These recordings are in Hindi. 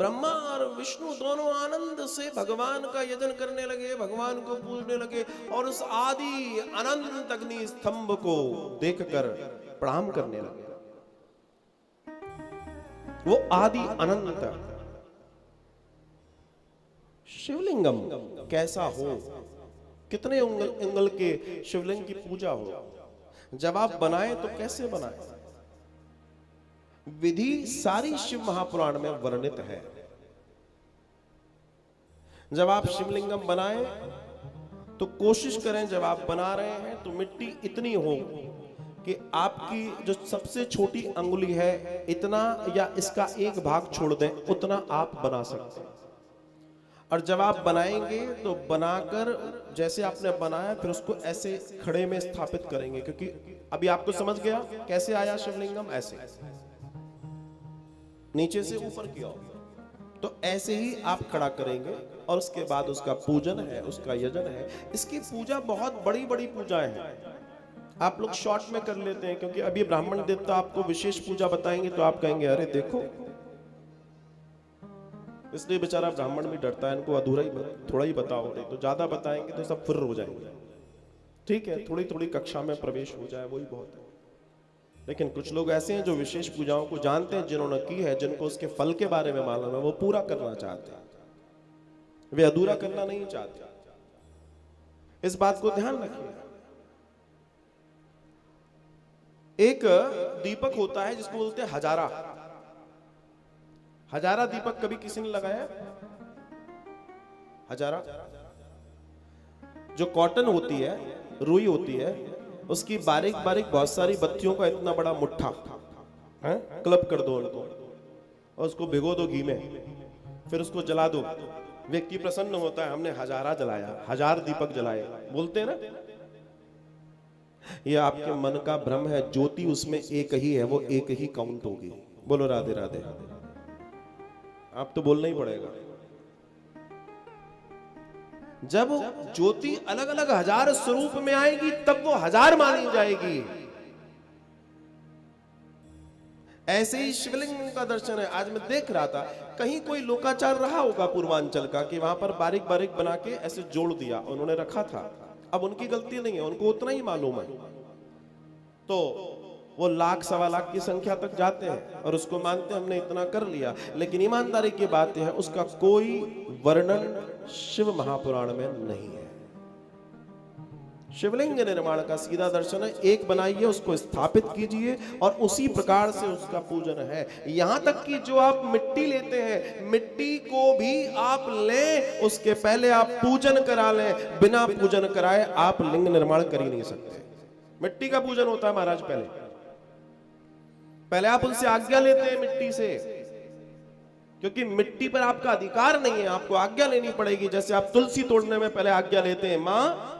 ब्रह्मा और विष्णु दोनों आनंद से भगवान का यजन करने लगे, भगवान को पूजने लगे और उस आदि अनंत अग्नि स्तंभ को देखकर प्रणाम करने लगे। वो आदि अनंत शिवलिंगम कैसा हो, कितने उंगल के शिवलिंग की पूजा हो, जब आप बनाए तो कैसे बनाए, विधि सारी शिव महापुराण में वर्णित है। जब आप शिवलिंगम बनाएं तो कोशिश करें, जब आप बना रहे हैं तो मिट्टी इतनी हो कि आपकी जो सबसे छोटी अंगुली है इतना या इसका एक भाग छोड़ दें, उतना आप बना सकते हैं। और जब आप बनाएंगे तो बनाकर जैसे आपने बनाया फिर उसको ऐसे खड़े में स्थापित करेंगे, क्योंकि अभी आपको समझ गया कैसे आया शिवलिंगम, ऐसे नीचे से ऊपर की ओर, तो ऐसे ही आप खड़ा करेंगे और उसके बाद उसका पूजन है, उसका यजन है। इसकी पूजा बहुत बड़ी बड़ी पूजाएं हैं, आप लोग शॉर्ट में कर लेते हैं, क्योंकि अभी ब्राह्मण देवता आपको विशेष पूजा बताएंगे तो आप कहेंगे अरे देखो, इसलिए बेचारा ब्राह्मण भी डरता है, इनको अधूरा ही थोड़ा ही बताओ, नहीं तो ज्यादा बताएंगे तो सब फुर्र हो जाएंगे। ठीक है, थोड़ी थोड़ी कक्षा में प्रवेश हो जाए वही बहुत है। लेकिन कुछ लोग ऐसे हैं जो विशेष पूजाओं को जानते हैं, जिन्होंने की है, जिनको उसके फल के बारे में मालूम है, वो पूरा करना चाहते हैं, वे अधूरा करना नहीं चाहते। इस बात को ध्यान रखिए। एक दीपक होता है जिसको बोलते हैं हजारा। हजारा दीपक कभी किसी ने लगाया? हजारा जो कॉटन होती है, रुई होती है, उसकी बारीक बारीक बहुत सारी बत्तियों का इतना बड़ा मुट्ठा है, क्लब कर दो उनको और उसको भिगो दो घी में, फिर उसको जला दो। व्यक्ति प्रसन्न होता है, हमने हजारा जलाया, हजार दीपक जलाए, बोलते हैं ना। ये आपके मन का भ्रम है, ज्योति उसमें एक ही है, वो एक ही काउंट होगी। बोलो राधे राधे। आप तो बोलना ही पड़ेगा। जब ज्योति अलग अलग हजार स्वरूप में आएगी तब वो हजार मानी जाएगी। ऐसे ही शिवलिंग का दर्शन है। आज मैं देख रहा था, कहीं कोई लोकाचार रहा होगा पूर्वांचल का कि वहां पर बारीक बारीक बना के ऐसे जोड़ दिया, उन्होंने रखा था। अब उनकी गलती नहीं है, उनको उतना ही मालूम है, तो वो लाख सवा लाख की संख्या तक जाते हैं और उसको मानते हैं हमने इतना कर लिया। लेकिन ईमानदारी की बात है, उसका कोई वर्णन शिव महापुराण में नहीं है। शिवलिंग निर्माण का सीधा दर्शन है, एक बनाइए, उसको स्थापित कीजिए और उसी प्रकार से उसका पूजन है। यहां तक कि जो आप मिट्टी लेते हैं, मिट्टी को भी आप लें, उसके पहले आप पूजन करा लें। बिना पूजन कराए आप लिंग निर्माण कर ही नहीं सकते। मिट्टी का पूजन होता है महाराज, पहले आप उनसे आज्ञा लेते हैं मिट्टी से, क्योंकि मिट्टी पर आपका अधिकार नहीं है, आपको आज्ञा लेनी पड़ेगी। जैसे आप तुलसी तोड़ने में पहले आज्ञा लेते हैं, मां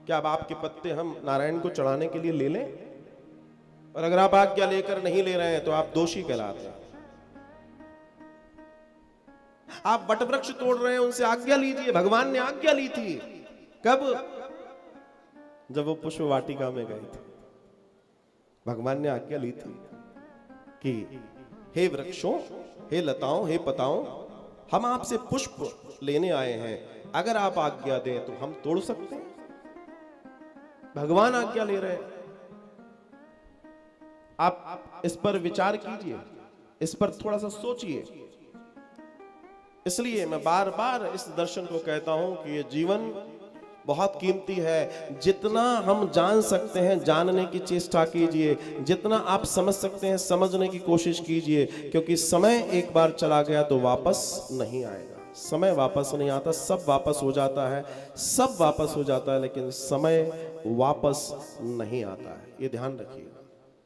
क्या अब आपके पत्ते हम नारायण को चढ़ाने के लिए ले लें? और अगर आप आज्ञा लेकर नहीं ले रहे हैं तो आप दोषी कहलाते हैं। आप वट वृक्ष तोड़ रहे हैं, उनसे आज्ञा लीजिए। भगवान ने आज्ञा ली थी, कब? जब वो पुष्प वाटिका में गए थे, भगवान ने आज्ञा ली थी कि हे वृक्षों, हे लताओं, हे पताओं, हम आपसे पुष्प लेने आए हैं, अगर आप आज्ञा दें तो हम तोड़ सकते हैं। भगवान आज्ञा ले रहे हैं। आप इस पर विचार कीजिए, इस पर थोड़ा सा सोचिए। इसलिए मैं बार बार इस दर्शन को कहता हूं कि ये जीवन बहुत कीमती है। जितना हम जान सकते हैं जानने की चेष्टा कीजिए, जितना आप समझ सकते हैं समझने की कोशिश कीजिए, क्योंकि समय एक बार चला गया तो वापस नहीं आएगा। समय वापस नहीं आता, सब वापस हो जाता है, सब वापस हो जाता है, लेकिन समय वापस नहीं आता है। ये ध्यान रखिए।